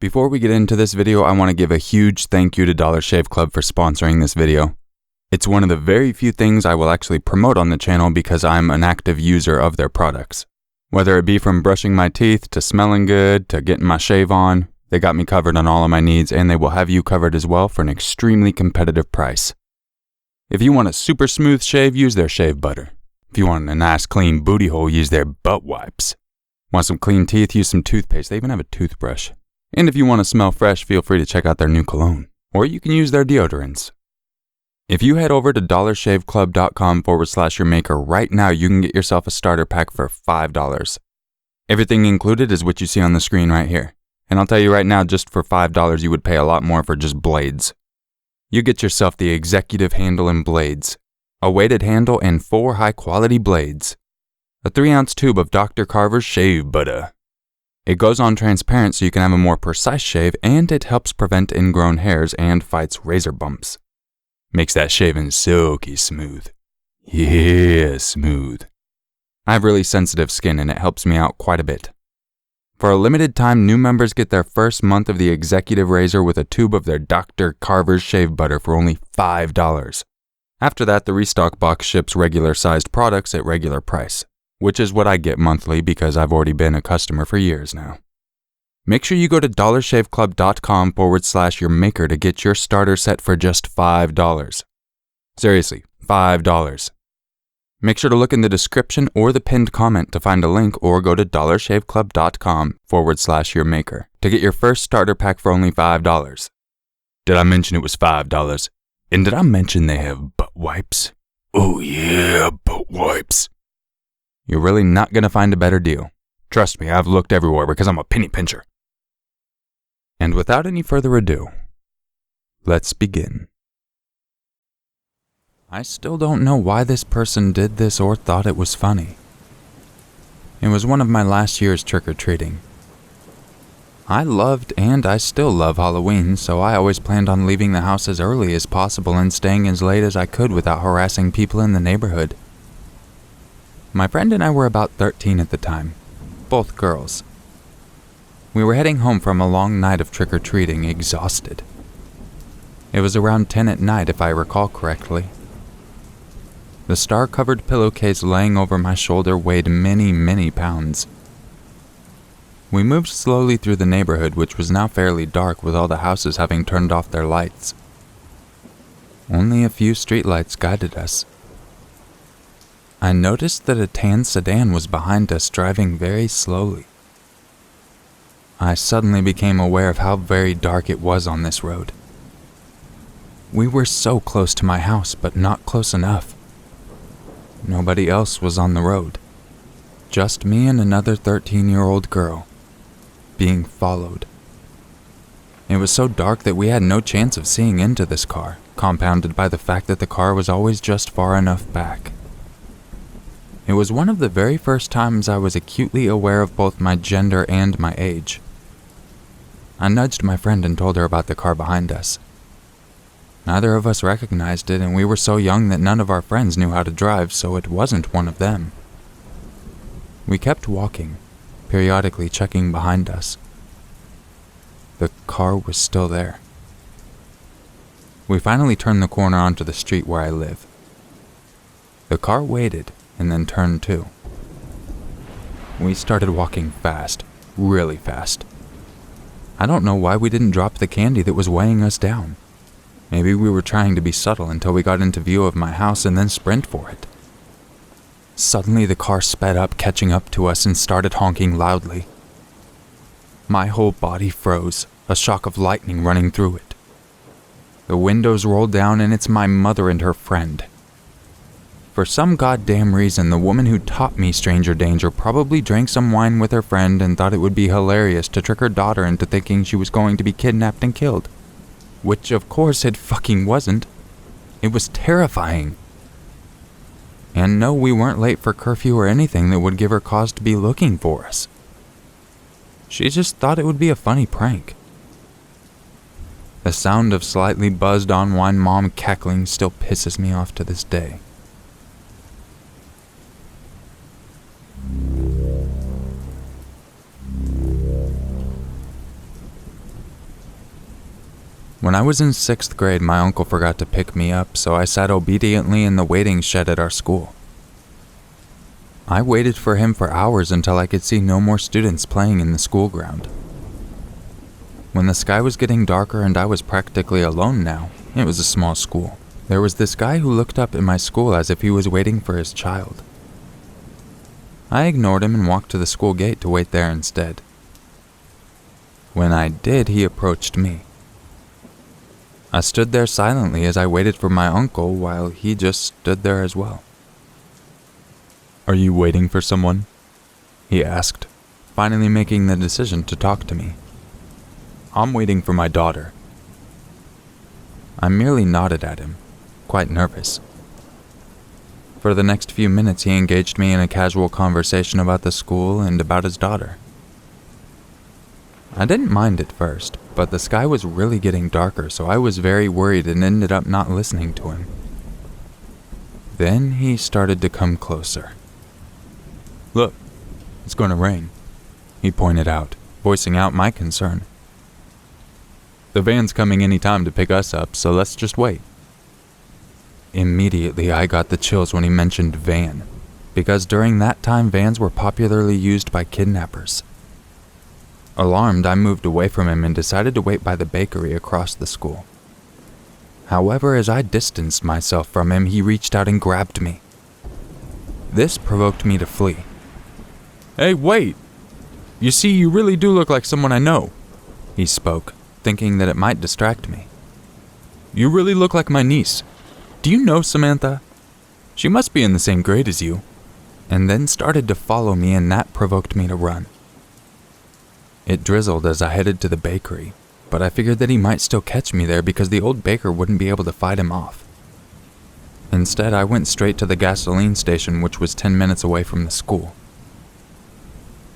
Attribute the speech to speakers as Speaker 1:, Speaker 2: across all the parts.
Speaker 1: Before we get into this video, I want to give a huge thank you to Dollar Shave Club for sponsoring this video. It's one of the very few things I will actually promote on the channel because I'm an active user of their products. Whether it be from brushing my teeth, to smelling good, to getting my shave on, they got me covered on all of my needs, and they will have you covered as well for an extremely competitive price. If you want a super smooth shave, use their shave butter. If you want a nice clean booty hole, use their butt wipes. Want some clean teeth, use some toothpaste. They even have a toothbrush. And if you want to smell fresh, feel free to check out their new cologne. Or you can use their deodorants. If you head over to dollarshaveclub.com/Urmaker right now, you can get yourself a starter pack for $5. Everything included is what you see on the screen right here. And I'll tell you right now, just for $5, you would pay a lot more for just blades. You get yourself the executive handle and blades, a weighted handle and 4 high-quality blades, a 3-ounce tube of Dr. Carver's shave butter. It goes on transparent so you can have a more precise shave, and it helps prevent ingrown hairs and fights razor bumps. Makes that shaving silky smooth. Yeah, smooth. I have really sensitive skin and it helps me out quite a bit. For a limited time, new members get their first month of the executive razor with a tube of their Dr. Carver's shave butter for only $5. After that, the restock box ships regular-sized products at regular price, which is what I get monthly because I've already been a customer for years now. Make sure you go to dollarshaveclub.com/Urmaker to get your starter set for just $5. Seriously, $5. Make sure to look in the description or the pinned comment to find a link, or go to dollarshaveclub.com/Urmaker to get your first starter pack for only $5. Did I mention it was $5? And did I mention they have butt wipes? Oh yeah, butt wipes. You're really not going to find a better deal. Trust me, I've looked everywhere because I'm a penny pincher. And without any further ado, let's begin. I still don't know why this person did this or thought it was funny. It was one of my last year's trick-or-treating. I loved and I still love Halloween, so I always planned on leaving the house as early as possible and staying as late as I could without harassing people in the neighborhood. My friend and I were about 13 at the time, both girls. We were heading home from a long night of trick-or-treating, exhausted. It was around 10 at night, if I recall correctly. The star-covered pillowcase laying over my shoulder weighed many, many pounds. We moved slowly through the neighborhood, which was now fairly dark with all the houses having turned off their lights. Only a few streetlights guided us. I noticed that a tan sedan was behind us, driving very slowly. I suddenly became aware of how very dark it was on this road. We were so close to my house, but not close enough. Nobody else was on the road. Just me and another 13-year-old girl, being followed. It was so dark that we had no chance of seeing into this car, compounded by the fact that the car was always just far enough back. It was one of the very first times I was acutely aware of both my gender and my age. I nudged my friend and told her about the car behind us. Neither of us recognized it, and we were so young that none of our friends knew how to drive, so it wasn't one of them. We kept walking, periodically checking behind us. The car was still there. We finally turned the corner onto the street where I live. The car waited and then turned too. We started walking fast, really fast. I don't know why we didn't drop the candy that was weighing us down. Maybe we were trying to be subtle until we got into view of my house and then sprint for it. Suddenly the car sped up, catching up to us, and started honking loudly. My whole body froze, a shock of lightning running through it. The windows rolled down, and it's my mother and her friend. For some goddamn reason, the woman who taught me stranger danger probably drank some wine with her friend and thought it would be hilarious to trick her daughter into thinking she was going to be kidnapped and killed. Which of course it fucking wasn't. It was terrifying. And no, we weren't late for curfew or anything that would give her cause to be looking for us. She just thought it would be a funny prank. The sound of slightly buzzed-on wine mom cackling still pisses me off to this day. When I was in 6th grade, my uncle forgot to pick me up, so I sat obediently in the waiting shed at our school. I waited for him for hours until I could see no more students playing in the school ground. When the sky was getting darker and I was practically alone now, it was a small school, there was this guy who looked up at my school as if he was waiting for his child. I ignored him and walked to the school gate to wait there instead. When I did, he approached me. I stood there silently as I waited for my uncle while he just stood there as well. "Are you waiting for someone?" he asked, finally making the decision to talk to me. "I'm waiting for my daughter." I merely nodded at him, quite nervous. For the next few minutes, he engaged me in a casual conversation about the school and about his daughter. I didn't mind at first, but the sky was really getting darker, so I was very worried and ended up not listening to him. Then he started to come closer. "Look, it's going to rain," he pointed out, voicing out my concern. "The van's coming any time to pick us up, so let's just wait." Immediately, I got the chills when he mentioned van, because during that time vans were popularly used by kidnappers. Alarmed, I moved away from him and decided to wait by the bakery across the school. However, as I distanced myself from him, he reached out and grabbed me. This provoked me to flee. "Hey, wait! You see, you really do look like someone I know," he spoke, thinking that it might distract me. "You really look like my niece. Do you know Samantha? She must be in the same grade as you," and then started to follow me, and that provoked me to run. It drizzled as I headed to the bakery, but I figured that he might still catch me there because the old baker wouldn't be able to fight him off. Instead, I went straight to the gasoline station, which was 10 minutes away from the school.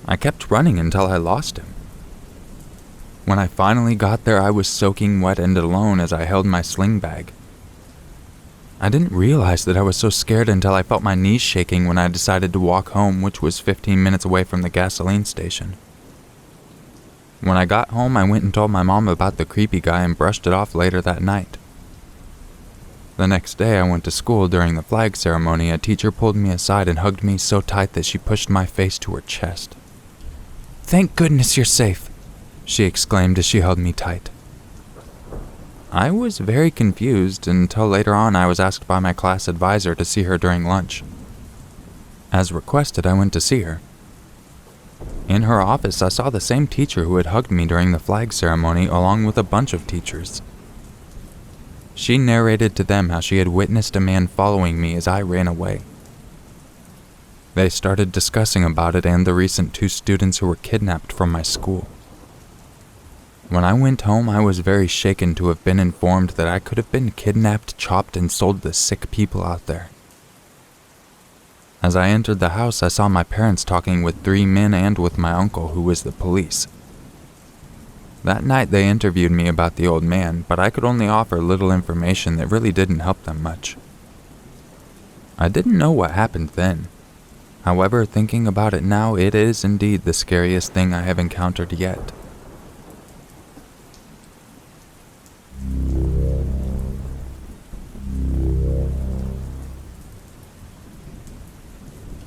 Speaker 1: I kept running until I lost him. When I finally got there, I was soaking wet and alone as I held my sling bag. I didn't realize that I was so scared until I felt my knees shaking when I decided to walk home, which was 15 minutes away from the gasoline station. When I got home, I went and told my mom about the creepy guy and brushed it off later that night. The next day, I went to school. During the flag ceremony, a teacher pulled me aside and hugged me so tight that she pushed my face to her chest. "Thank goodness you're safe," she exclaimed as she held me tight. I was very confused until later on I was asked by my class advisor to see her during lunch. As requested, I went to see her. In her office, I saw the same teacher who had hugged me during the flag ceremony, along with a bunch of teachers. She narrated to them how she had witnessed a man following me as I ran away. They started discussing about it and the recent 2 students who were kidnapped from my school. When I went home, I was very shaken to have been informed that I could have been kidnapped, chopped, and sold to sick people out there. As I entered the house, I saw my parents talking with 3 men and with my uncle, who was the police. That night, they interviewed me about the old man, but I could only offer little information that really didn't help them much. I didn't know what happened then. However, thinking about it now, it is indeed the scariest thing I have encountered yet.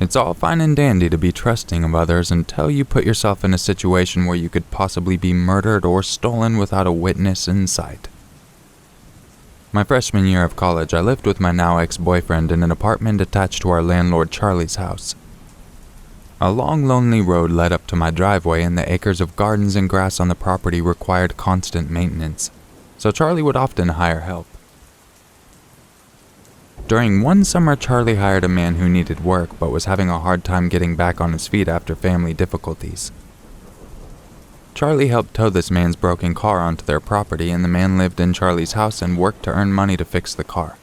Speaker 1: It's all fine and dandy to be trusting of others until you put yourself in a situation where you could possibly be murdered or stolen without a witness in sight. My freshman year of college, I lived with my now ex-boyfriend in an apartment attached to our landlord Charlie's house. A long, lonely road led up to my driveway, and the acres of gardens and grass on the property required constant maintenance, so Charlie would often hire help. During one summer, Charlie hired a man who needed work but was having a hard time getting back on his feet after family difficulties. Charlie helped tow this man's broken car onto their property, and the man lived in Charlie's house and worked to earn money to fix the car.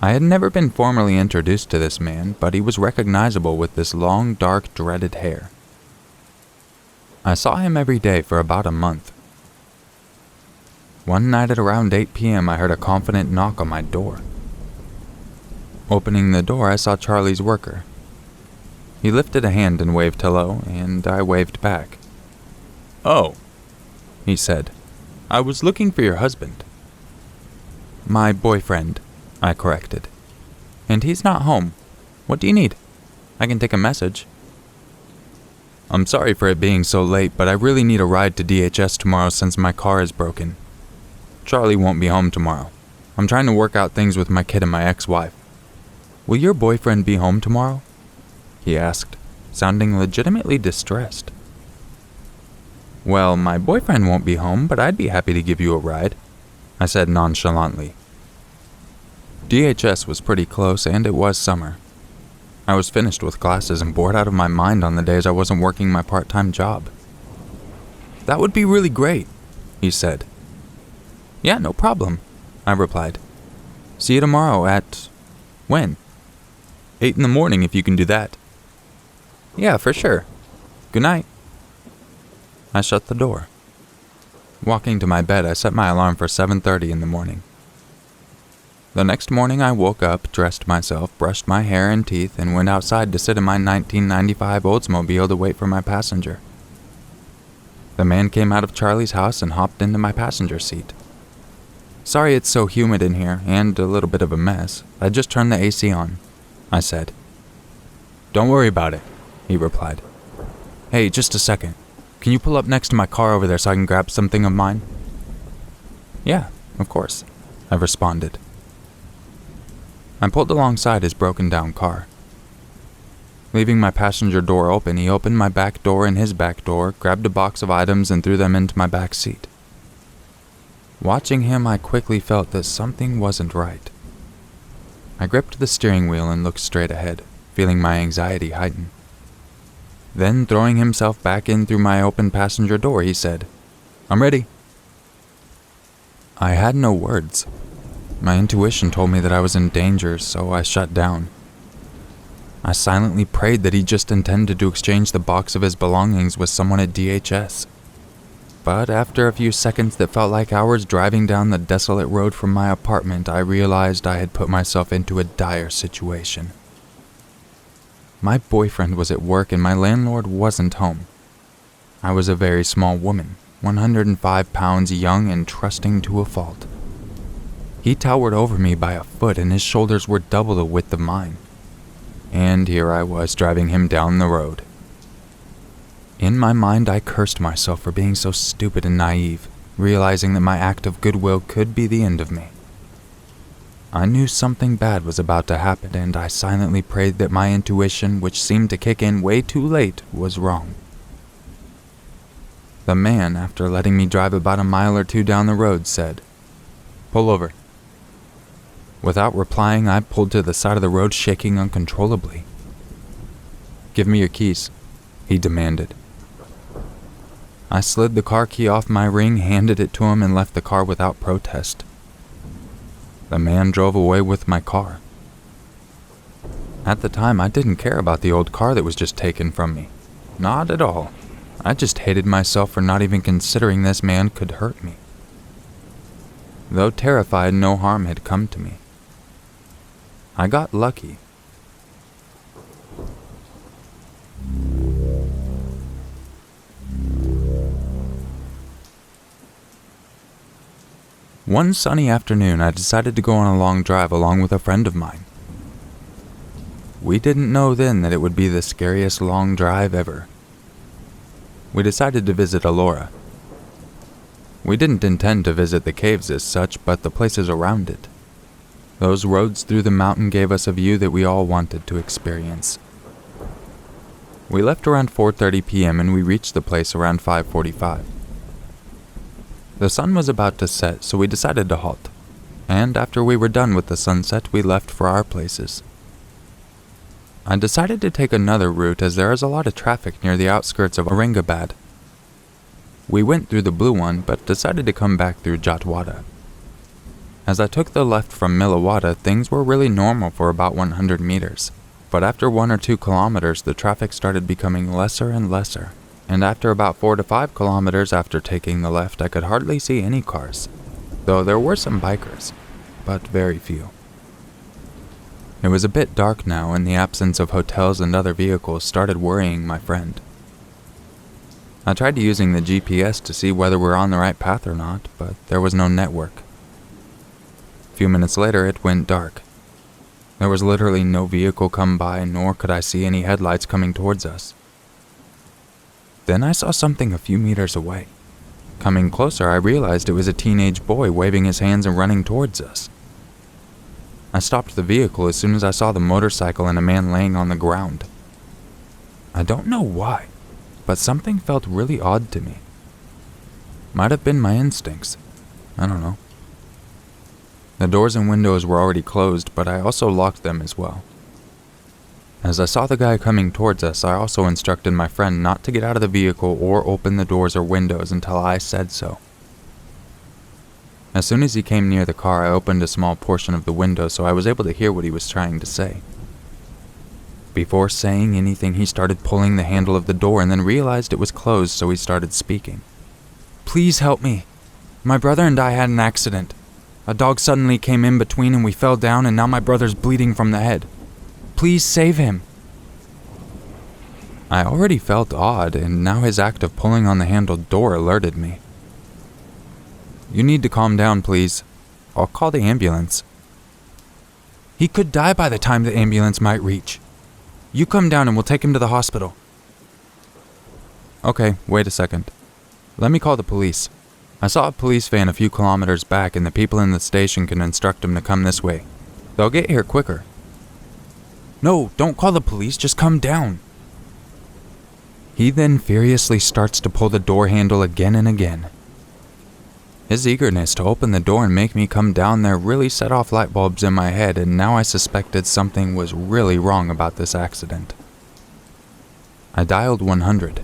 Speaker 1: I had never been formally introduced to this man, but he was recognizable with this long, dark, dreaded hair. I saw him every day for about a month. One night at around 8 p.m., I heard a confident knock on my door. Opening the door, I saw Charlie's worker. He lifted a hand and waved hello, and I waved back. "Oh," he said. I was looking for your husband." "My boyfriend," I corrected. "And he's not home. What do you need? I can take a message." "I'm sorry for it being so late, but I really need a ride to DHS tomorrow since my car is broken. Charlie won't be home tomorrow. I'm trying to work out things with my kid and my ex-wife." "Will your boyfriend be home tomorrow?" he asked, sounding legitimately distressed. "Well, my boyfriend won't be home, but I'd be happy to give you a ride," I said nonchalantly. DHS was pretty close, and it was summer. I was finished with classes and bored out of my mind on the days I wasn't working my part-time job. "That would be really great," he said. "Yeah, no problem," I replied. "See you tomorrow at... when?" 8 in the morning if you can do that." "Yeah, for sure. Good night." I shut the door. Walking to my bed, I set my alarm for 7:30 in the morning. The next morning I woke up, dressed myself, brushed my hair and teeth, and went outside to sit in my 1995 Oldsmobile to wait for my passenger. The man came out of Charlie's house and hopped into my passenger seat. "Sorry it's so humid in here, and a little bit of a mess. I just turned the AC on," I said. "Don't worry about it," he replied. "Hey, just a second. Can you pull up next to my car over there so I can grab something of mine?" "Yeah, of course," I responded. I pulled alongside his broken-down car. Leaving my passenger door open, he opened my back door and his back door, grabbed a box of items and threw them into my back seat. Watching him, I quickly felt that something wasn't right. I gripped the steering wheel and looked straight ahead, feeling my anxiety heighten. Then, throwing himself back in through my open passenger door, he said, "I'm ready." I had no words. My intuition told me that I was in danger, so I shut down. I silently prayed that he just intended to exchange the box of his belongings with someone at DHS. But after a few seconds that felt like hours driving down the desolate road from my apartment, I realized I had put myself into a dire situation. My boyfriend was at work and my landlord wasn't home. I was a very small woman, 105 pounds, young and trusting to a fault. He towered over me by a foot and his shoulders were double the width of mine. And here I was driving him down the road. In my mind, I cursed myself for being so stupid and naive, realizing that my act of goodwill could be the end of me. I knew something bad was about to happen, and I silently prayed that my intuition, which seemed to kick in way too late, was wrong. The man, after letting me drive about a mile or two down the road, said, "Pull over." Without replying, I pulled to the side of the road, shaking uncontrollably. "Give me your keys," he demanded. I slid the car key off my ring, handed it to him, and left the car without protest. The man drove away with my car. At the time, I didn't care about the old car that was just taken from me. Not at all. I just hated myself for not even considering this man could hurt me. Though terrified, no harm had come to me. I got lucky. One sunny afternoon, I decided to go on a long drive along with a friend of mine. We didn't know then that it would be the scariest long drive ever. We decided to visit Elora. We didn't intend to visit the caves as such, but the places around it. Those roads through the mountain gave us a view that we all wanted to experience. We left around 4:30 p.m. and we reached the place around 5:45. The sun was about to set, so we decided to halt, and after we were done with the sunset, we left for our places. I decided to take another route as there is a lot of traffic near the outskirts of Aurangabad. We went through the blue one, but decided to come back through Jatwada. As I took the left from Millawada, things were really normal for about 100 meters, but after 1 or 2 kilometers, the traffic started becoming lesser and lesser. And after about 4 to 5 kilometers after taking the left, I could hardly see any cars, though there were some bikers, but very few. It was a bit dark now, and the absence of hotels and other vehicles started worrying my friend. I tried using the GPS to see whether we're on the right path or not, but there was no network. A few minutes later, it went dark. There was literally no vehicle come by, nor could I see any headlights coming towards us. Then I saw something a few meters away. Coming closer, I realized it was a teenage boy waving his hands and running towards us. I stopped the vehicle as soon as I saw the motorcycle and a man laying on the ground. I don't know why, but something felt really odd to me. Might have been my instincts. I don't know. The doors and windows were already closed, but I also locked them as well. As I saw the guy coming towards us, I also instructed my friend not to get out of the vehicle or open the doors or windows until I said so. As soon as he came near the car, I opened a small portion of the window so I was able to hear what he was trying to say. Before saying anything, he started pulling the handle of the door and then realized it was closed, so he started speaking. "Please help me. My brother and I had an accident. A dog suddenly came in between and we fell down, and now my brother's bleeding from the head. Please save him." I already felt odd, and now his act of pulling on the handled door alerted me. "You need to calm down, please. I'll call the ambulance." "He could die by the time the ambulance might reach. You come down and we'll take him to the hospital." "Okay, wait a second. Let me call the police. I saw a police van a few kilometers back, and the people in the station can instruct them to come this way. They'll get here quicker." "No, don't call the police, just come down." He then furiously starts to pull the door handle again and again. His eagerness to open the door and make me come down there really set off light bulbs in my head, and now I suspected something was really wrong about this accident. I dialed 100.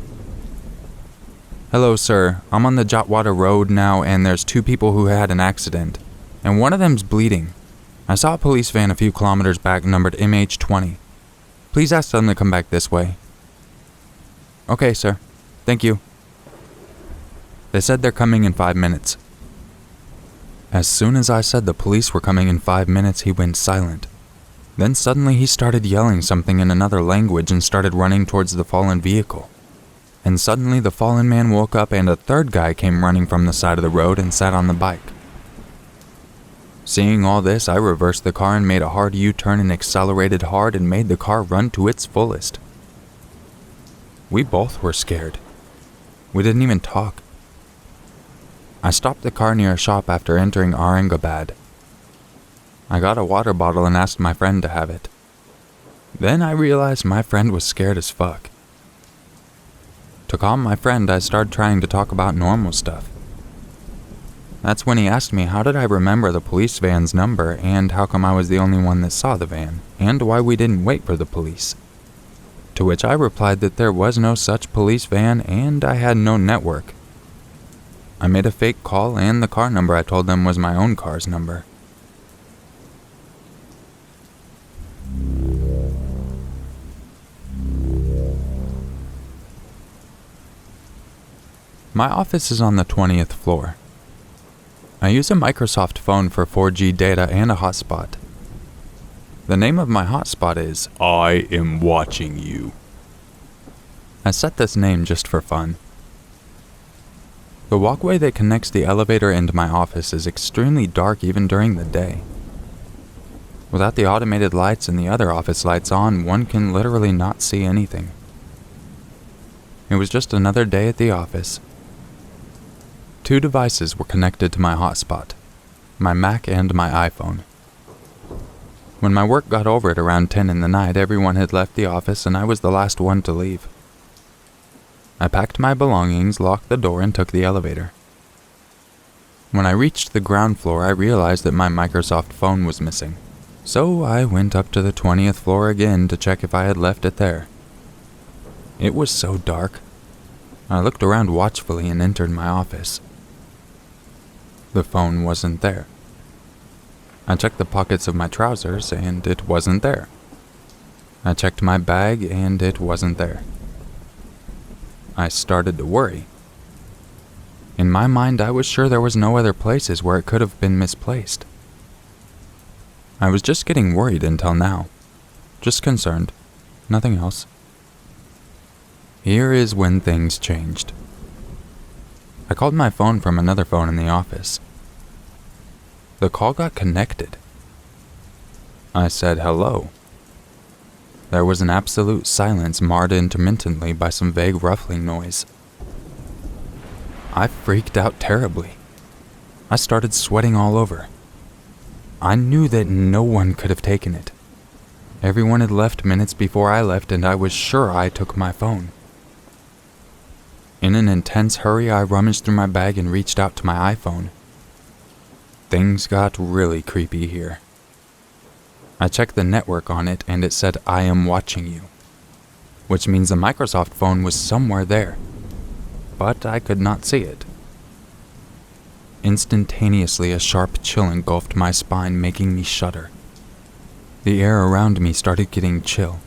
Speaker 1: "Hello, sir. I'm on the Jotwada Road now, and there's 2 people who had an accident, and one of them's bleeding. I saw a police van a few kilometers back numbered MH20. Please ask them to come back this way." "Okay, sir. Thank you." They said they're coming in 5 minutes. As soon as I said the police were coming in 5 minutes, he went silent. Then suddenly he started yelling something in another language and started running towards the fallen vehicle. And suddenly the fallen man woke up and a third guy came running from the side of the road and sat on the bike. Seeing all this, I reversed the car and made a hard U-turn and accelerated hard and made the car run to its fullest. We both were scared. We didn't even talk. I stopped the car near a shop after entering Aurangabad. I got a water bottle and asked my friend to have it. Then I realized my friend was scared as fuck. To calm my friend, I started trying to talk about normal stuff. That's when he asked me how did I remember the police van's number and how come I was the only one that saw the van, and why we didn't wait for the police. To which I replied that there was no such police van and I had no network. I made a fake call and the car number I told them was my own car's number. My office is on the 20th floor. I use a Microsoft phone for 4G data and a hotspot. The name of my hotspot is I Am Watching You. I set this name just for fun. The walkway that connects the elevator into my office is extremely dark even during the day. Without the automated lights and the other office lights on, one can literally not see anything. It was just another day at the office. 2 devices were connected to my hotspot, my Mac and my iPhone. When my work got over at around 10 in the night, everyone had left the office and I was the last one to leave. I packed my belongings, locked the door, and took the elevator. When I reached the ground floor, I realized that my Microsoft phone was missing. So I went up to the 20th floor again to check if I had left it there. It was so dark. I looked around watchfully and entered my office. The phone wasn't there. I checked the pockets of my trousers, and it wasn't there. I checked my bag, and it wasn't there. I started to worry. In my mind, I was sure there was no other places where it could have been misplaced. I was just getting worried until now. Just concerned. Nothing else. Here is when things changed. I called my phone from another phone in the office. The call got connected. I said hello. There was an absolute silence marred intermittently by some vague ruffling noise. I freaked out terribly. I started sweating all over. I knew that no one could have taken it. Everyone had left minutes before I left, and I was sure I took my phone. In an intense hurry, I rummaged through my bag and reached out to my iPhone. Things got really creepy here. I checked the network on it, and it said, "I am watching you," which means the Microsoft phone was somewhere there, but I could not see it. Instantaneously, a sharp chill engulfed my spine, making me shudder. The air around me started getting chill.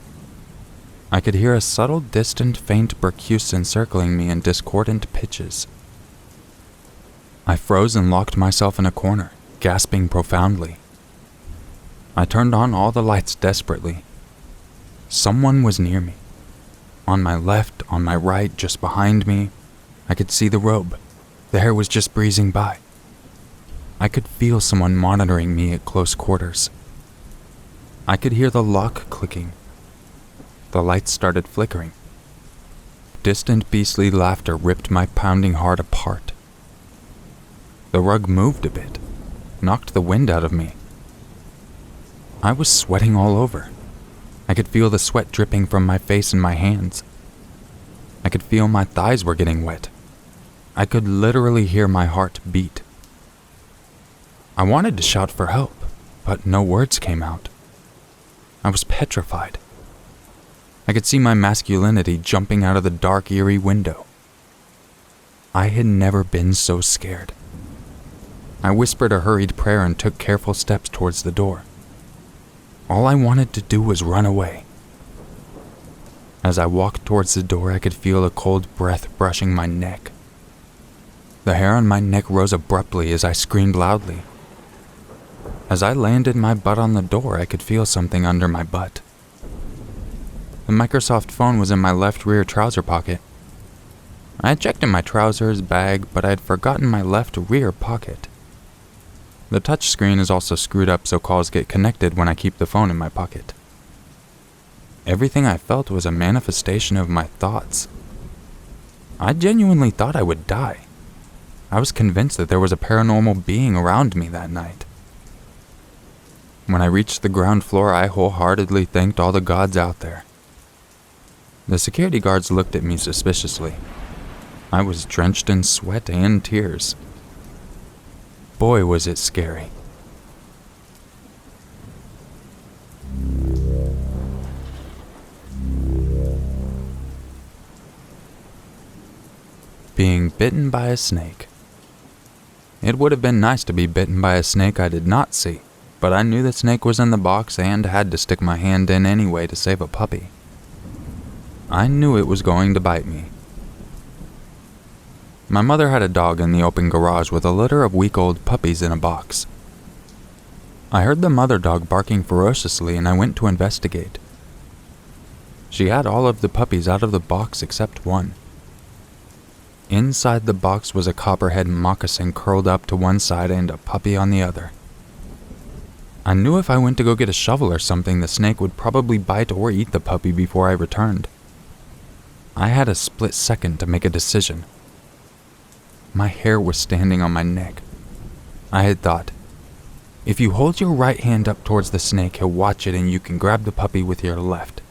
Speaker 1: I could hear a subtle, distant, faint percuss encircling me in discordant pitches. I froze and locked myself in a corner, gasping profoundly. I turned on all the lights desperately. Someone was near me. On my left, on my right, just behind me. I could see the robe. The hair was just breezing by. I could feel someone monitoring me at close quarters. I could hear the lock clicking. The lights started flickering. Distant beastly laughter ripped my pounding heart apart. The rug moved a bit, knocked the wind out of me. I was sweating all over. I could feel the sweat dripping from my face and my hands. I could feel my thighs were getting wet. I could literally hear my heart beat. I wanted to shout for help, but no words came out. I was petrified. I could see my masculinity jumping out of the dark, eerie window. I had never been so scared. I whispered a hurried prayer and took careful steps towards the door. All I wanted to do was run away. As I walked towards the door, I could feel a cold breath brushing my neck. The hair on my neck rose abruptly as I screamed loudly. As I landed my butt on the door, I could feel something under my butt. The Microsoft phone was in my left rear trouser pocket. I had checked in my trousers bag, but I had forgotten my left rear pocket. The touch screen is also screwed up so calls get connected when I keep the phone in my pocket. Everything I felt was a manifestation of my thoughts. I genuinely thought I would die. I was convinced that there was a paranormal being around me that night. When I reached the ground floor, I wholeheartedly thanked all the gods out there. The security guards looked at me suspiciously. I was drenched in sweat and tears. Boy, was it scary. Being bitten by a snake. It would have been nice to be bitten by a snake I did not see, but I knew the snake was in the box and had to stick my hand in anyway to save a puppy. I knew it was going to bite me. My mother had a dog in the open garage with a litter of week-old puppies in a box. I heard the mother dog barking ferociously and I went to investigate. She had all of the puppies out of the box except one. Inside the box was a copperhead moccasin curled up to one side and a puppy on the other. I knew if I went to go get a shovel or something, the snake would probably bite or eat the puppy before I returned. I had a split second to make a decision. My hair was standing on my neck. I had thought, if you hold your right hand up towards the snake, he'll watch it and you can grab the puppy with your left.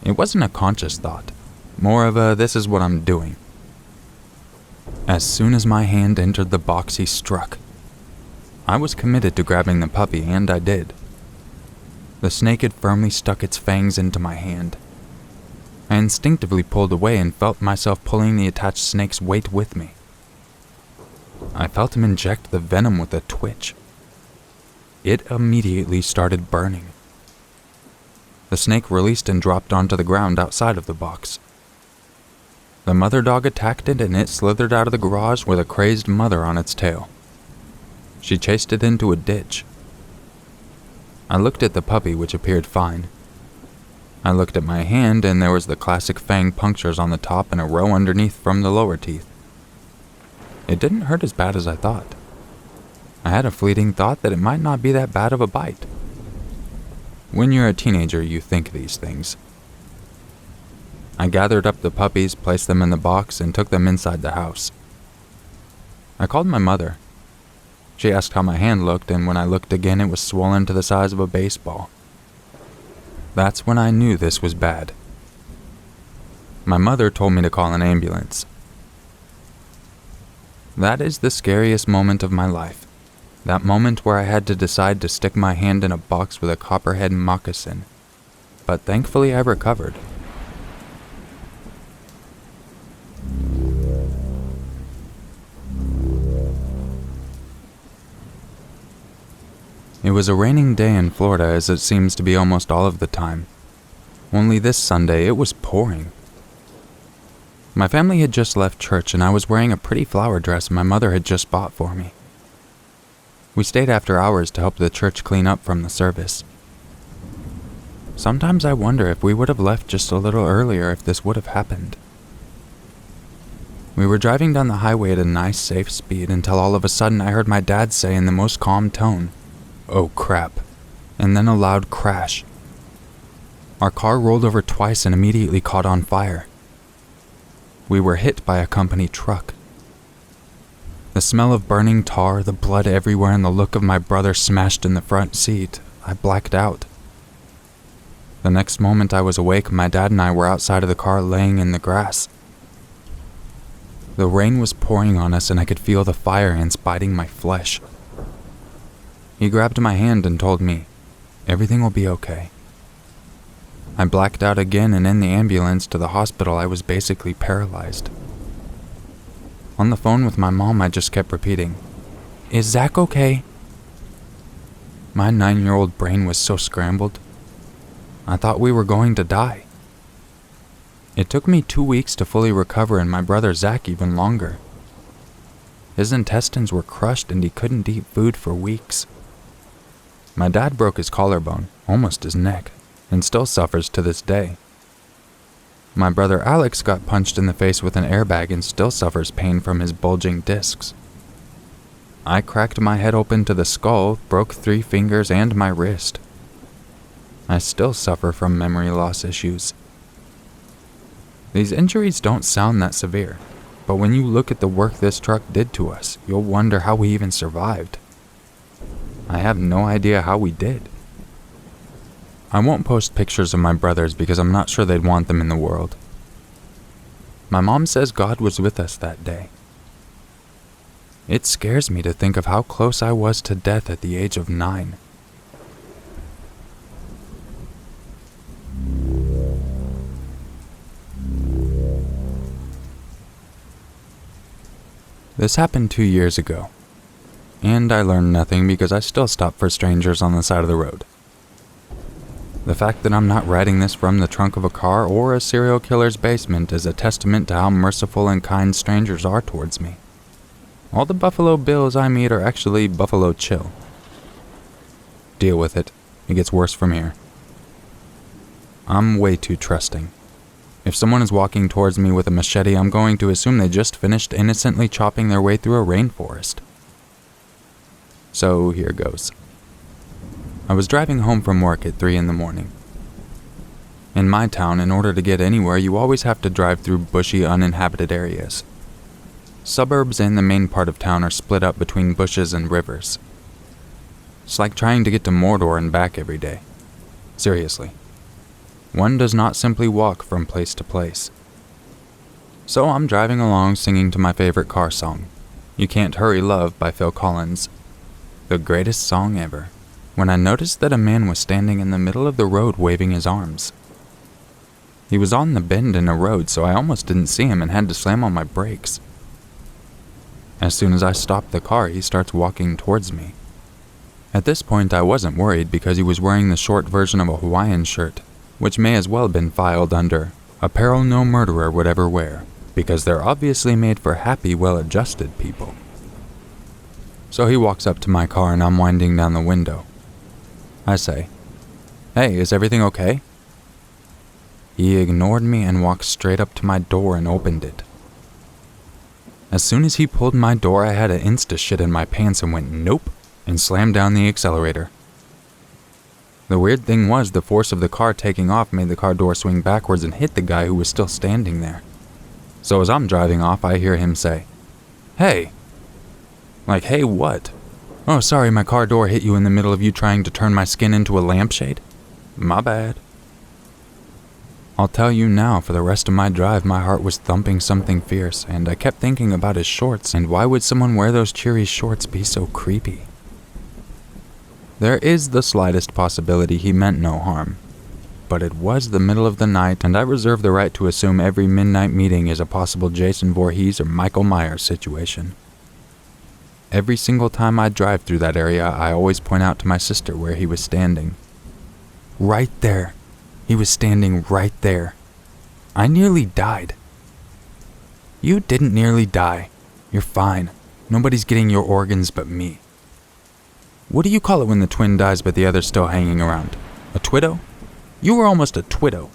Speaker 1: It wasn't a conscious thought, more of a this is what I'm doing. As soon as my hand entered the box, he struck. I was committed to grabbing the puppy, and I did. The snake had firmly stuck its fangs into my hand. I instinctively pulled away and felt myself pulling the attached snake's weight with me. I felt him inject the venom with a twitch. It immediately started burning. The snake released and dropped onto the ground outside of the box. The mother dog attacked it and it slithered out of the garage with a crazed mother on its tail. She chased it into a ditch. I looked at the puppy, which appeared fine. I looked at my hand, and there was the classic fang punctures on the top and a row underneath from the lower teeth. it didn't hurt as bad as I thought. I had a fleeting thought that it might not be that bad of a bite. When you're a teenager, you think these things. I gathered up the puppies, placed them in the box, and took them inside the house. I called my mother. She asked how my hand looked, and when I looked again, it was swollen to the size of a baseball. That's when I knew this was bad. My mother told me to call an ambulance. That is the scariest moment of my life. That moment where I had to decide to stick my hand in a box with a copperhead moccasin. But thankfully I recovered. It was a raining day in Florida, as it seems to be almost all of the time. Only this Sunday it was pouring. My family had just left church and I was wearing a pretty flower dress my mother had just bought for me. We stayed after hours to help the church clean up from the service. Sometimes I wonder if we would have left just a little earlier if this would have happened. We were driving down the highway at a nice, safe speed until all of a sudden I heard my dad say in the most calm tone, "Oh crap," and then a loud crash. Our car rolled over twice and immediately caught on fire. We were hit by a company truck. The smell of burning tar, the blood everywhere, and the look of my brother smashed in the front seat, I blacked out. The next moment I was awake, my dad and I were outside of the car laying in the grass. The rain was pouring on us and I could feel the fire ants biting my flesh. He grabbed my hand and told me, "Everything will be okay." I blacked out again, and in the ambulance to the hospital I was basically paralyzed. On the phone with my mom I just kept repeating, "Is Zach okay?" My 9-year-old brain was so scrambled. I thought we were going to die. It took me 2 weeks to fully recover and my brother Zach even longer. His intestines were crushed and he couldn't eat food for weeks. My dad broke his collarbone, almost his neck, and still suffers to this day. My brother Alex got punched in the face with an airbag and still suffers pain from his bulging discs. I cracked my head open to the skull, broke 3 fingers and my wrist. I still suffer from memory loss issues. These injuries don't sound that severe, but when you look at the work this truck did to us, you'll wonder how we even survived. I have no idea how we did. I won't post pictures of my brothers because I'm not sure they'd want them in the world. My mom says God was with us that day. It scares me to think of how close I was to death at the age of 9. This happened 2 years ago, and I learned nothing because I still stop for strangers on the side of the road. The fact that I'm not writing this from the trunk of a car or a serial killer's basement is a testament to how merciful and kind strangers are towards me. All the Buffalo Bills I meet are actually Buffalo Chill. Deal with it. It gets worse from here. I'm way too trusting. If someone is walking towards me with a machete, I'm going to assume they just finished innocently chopping their way through a rainforest. So here goes. I was driving home from work at 3 in the morning. In my town, in order to get anywhere, you always have to drive through bushy, uninhabited areas. Suburbs and the main part of town are split up between bushes and rivers. It's like trying to get to Mordor and back every day. Seriously. One does not simply walk from place to place. So I'm driving along singing to my favorite car song, You Can't Hurry Love by Phil Collins. The greatest song ever. When I noticed that a man was standing in the middle of the road waving his arms. He was on the bend in a road, so I almost didn't see him and had to slam on my brakes. As soon as I stopped the car, he starts walking towards me. At this point, I wasn't worried because he was wearing the short version of a Hawaiian shirt, which may as well have been filed under apparel no murderer would ever wear, because they're obviously made for happy, well-adjusted people. So he walks up to my car and I'm winding down the window. I say, "Hey, is everything okay?" He ignored me and walked straight up to my door and opened it. As soon as he pulled my door, I had an insta shit in my pants and went nope and slammed down the accelerator. The weird thing was the force of the car taking off made the car door swing backwards and hit the guy who was still standing there. So as I'm driving off, I hear him say, "Hey." Like, hey what? "Oh, sorry, my car door hit you in the middle of you trying to turn my skin into a lampshade. My bad." I'll tell you now, for the rest of my drive, my heart was thumping something fierce, and I kept thinking about his shorts, and why would someone wear those cheery shorts be so creepy? There is the slightest possibility he meant no harm, but it was the middle of the night, and I reserve the right to assume every midnight meeting is a possible Jason Voorhees or Michael Myers situation. Every single time I drive through that area, I always point out to my sister where he was standing. Right there. He was standing right there. I nearly died. You didn't nearly die. You're fine. Nobody's getting your organs but me. What do you call it when the twin dies but the other's still hanging around? A twiddo? You were almost a twiddo.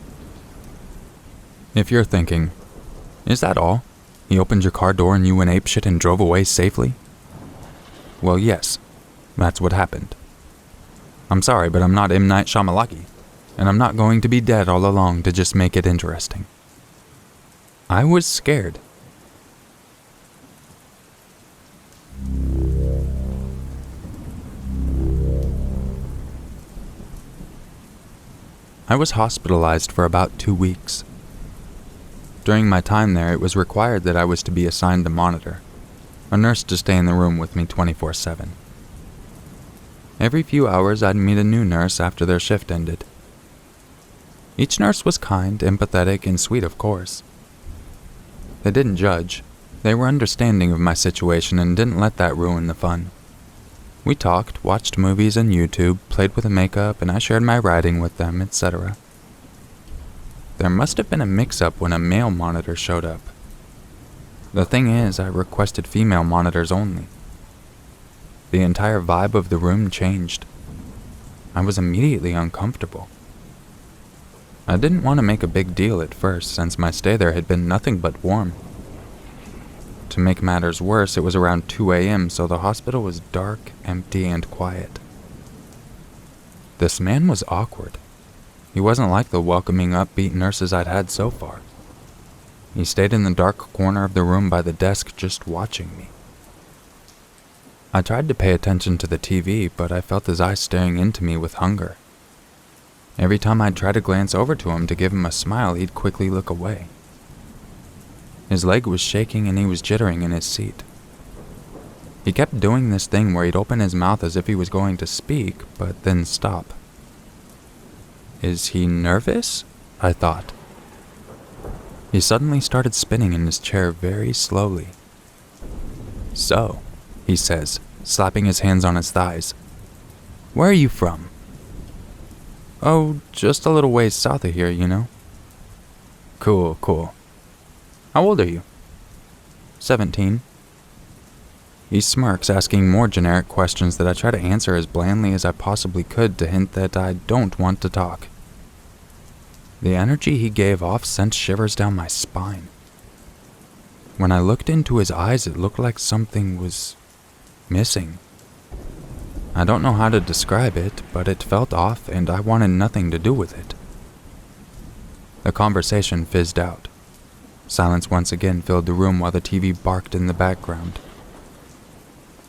Speaker 1: If you're thinking, is that all? He opened your car door and you went apeshit and drove away safely? Well, yes. That's what happened. I'm sorry, but I'm not M. Night Shyamalan, and I'm not going to be dead all along to just make it interesting. I was scared. I was hospitalized for about 2 weeks. During my time there, it was required that I was to be assigned a monitor, a nurse to stay in the room with me 24/7. Every few hours, I'd meet a new nurse after their shift ended. Each nurse was kind, empathetic, and sweet, of course. They didn't judge. They were understanding of my situation and didn't let that ruin the fun. We talked, watched movies and YouTube, played with the makeup, and I shared my writing with them, etc. There must have been a mix-up when a male monitor showed up. The thing is, I requested female monitors only. The entire vibe of the room changed. I was immediately uncomfortable. I didn't want to make a big deal at first, since my stay there had been nothing but warm. To make matters worse, it was around 2 a.m., so the hospital was dark, empty, and quiet. This man was awkward. He wasn't like the welcoming, upbeat nurses I'd had so far. He stayed in the dark corner of the room by the desk, just watching me. I tried to pay attention to the TV, but I felt his eyes staring into me with hunger. Every time I'd try to glance over to him to give him a smile, he'd quickly look away. His leg was shaking and he was jittering in his seat. He kept doing this thing where he'd open his mouth as if he was going to speak, but then stop. Is he nervous? I thought. He suddenly started spinning in his chair very slowly. "So," he says, slapping his hands on his thighs. "Where are you from?" "Oh, just a little ways south of here, you know." Cool. How old are you?" 17. He smirks, asking more generic questions that I try to answer as blandly as I possibly could to hint that I don't want to talk. The energy he gave off sent shivers down my spine. When I looked into his eyes, it looked like something was missing. I don't know how to describe it, but it felt off and I wanted nothing to do with it. The conversation fizzed out. Silence once again filled the room while the TV barked in the background.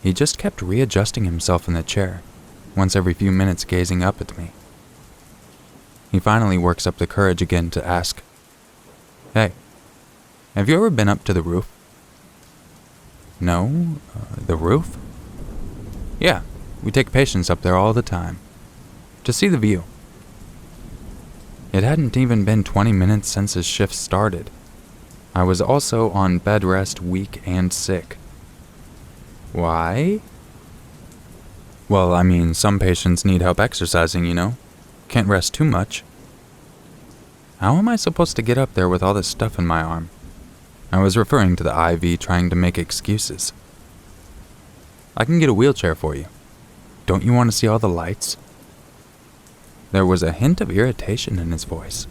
Speaker 1: He just kept readjusting himself in the chair, once every few minutes gazing up at me. He finally works up the courage again to ask, "Hey, have you ever been up to the roof?" "No, the roof?" "Yeah, we take patients up there all the time, to see the view." It hadn't even been 20 minutes since his shift started. I was also on bed rest, weak and sick. Why? Well, I mean, some patients need help exercising, you know. Can't rest too much. How am I supposed to get up there with all this stuff in my arm? I was referring to the IV, trying to make excuses. "I can get a wheelchair for you. Don't you want to see all the lights?" There was a hint of irritation in his voice.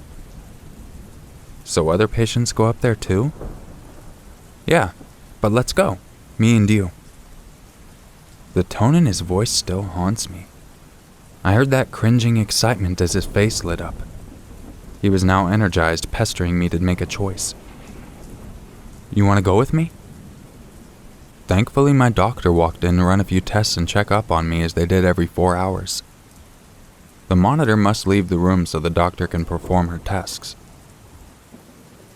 Speaker 1: "So other patients go up there too?" "Yeah, but let's go. Me and you. The tone in his voice still haunts me. I heard that cringing excitement as his face lit up. He was now energized, pestering me to make a choice. You want to go with me? Thankfully, my doctor walked in to run a few tests and check up on me as they did every 4 hours. The monitor must leave the room so the doctor can perform her tasks.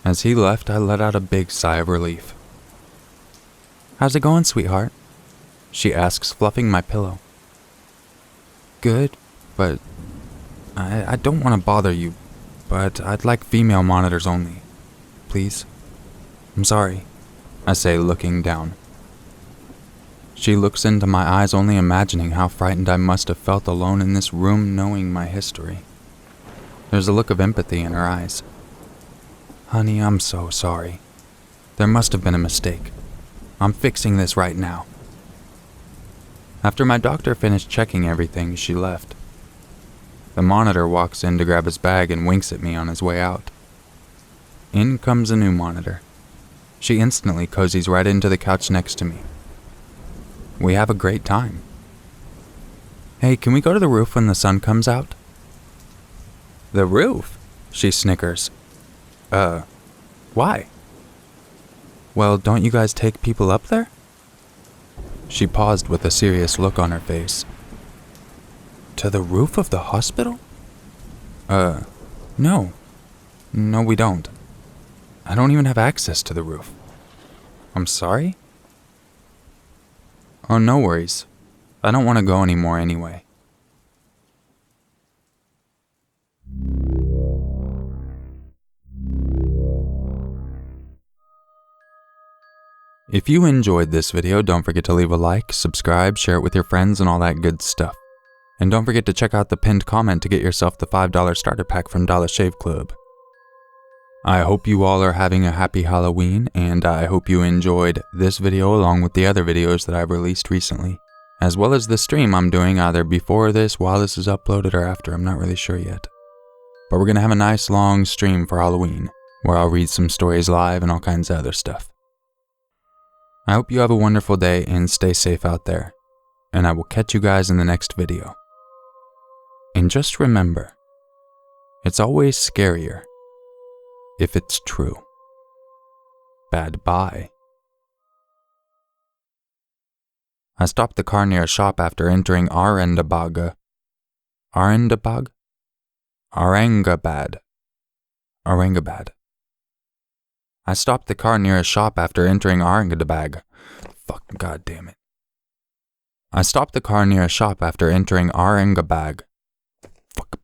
Speaker 1: As he left, I let out a big sigh of relief. How's it going, sweetheart? She asks, fluffing my pillow. Good, but I don't want to bother you, but I'd like female monitors only. Please? I'm sorry, I say, looking down. She looks into my eyes, only imagining how frightened I must have felt alone in this room, knowing my history. There's a look of empathy in her eyes. Honey, I'm so sorry. There must have been a mistake. I'm fixing this right now. After my doctor finished checking everything, she left. The monitor walks in to grab his bag and winks at me on his way out. In comes a new monitor. She instantly cozies right into the couch next to me. We have a great time. Hey, can we go to the roof when the sun comes out? The roof? She snickers. Why? Well, don't you guys take people up there? She paused with a serious look on her face. To the roof of the hospital? No. No, we don't. I don't even have access to the roof. I'm sorry? Oh, no worries. I don't want to go anymore anyway. If you enjoyed this video, don't forget to leave a like, subscribe, share it with your friends, and all that good stuff. And don't forget to check out the pinned comment to get yourself the $5 starter pack from Dollar Shave Club. I hope you all are having a happy Halloween, and I hope you enjoyed this video along with the other videos that I've released recently, as well as the stream I'm doing either before this, while this is uploaded, or after. I'm not really sure yet. But we're going to have a nice long stream for Halloween, where I'll read some stories live and all kinds of other stuff. I hope you have a wonderful day and stay safe out there, and I will catch you guys in the next video. And just remember, it's always scarier if it's true. Bad bye. I stopped the car near a shop after entering Aurangabad. I stopped the car near a shop after entering Aurangabad. Fuck, god damn it. I stopped the car near a shop after entering Aurangabad. Fuck.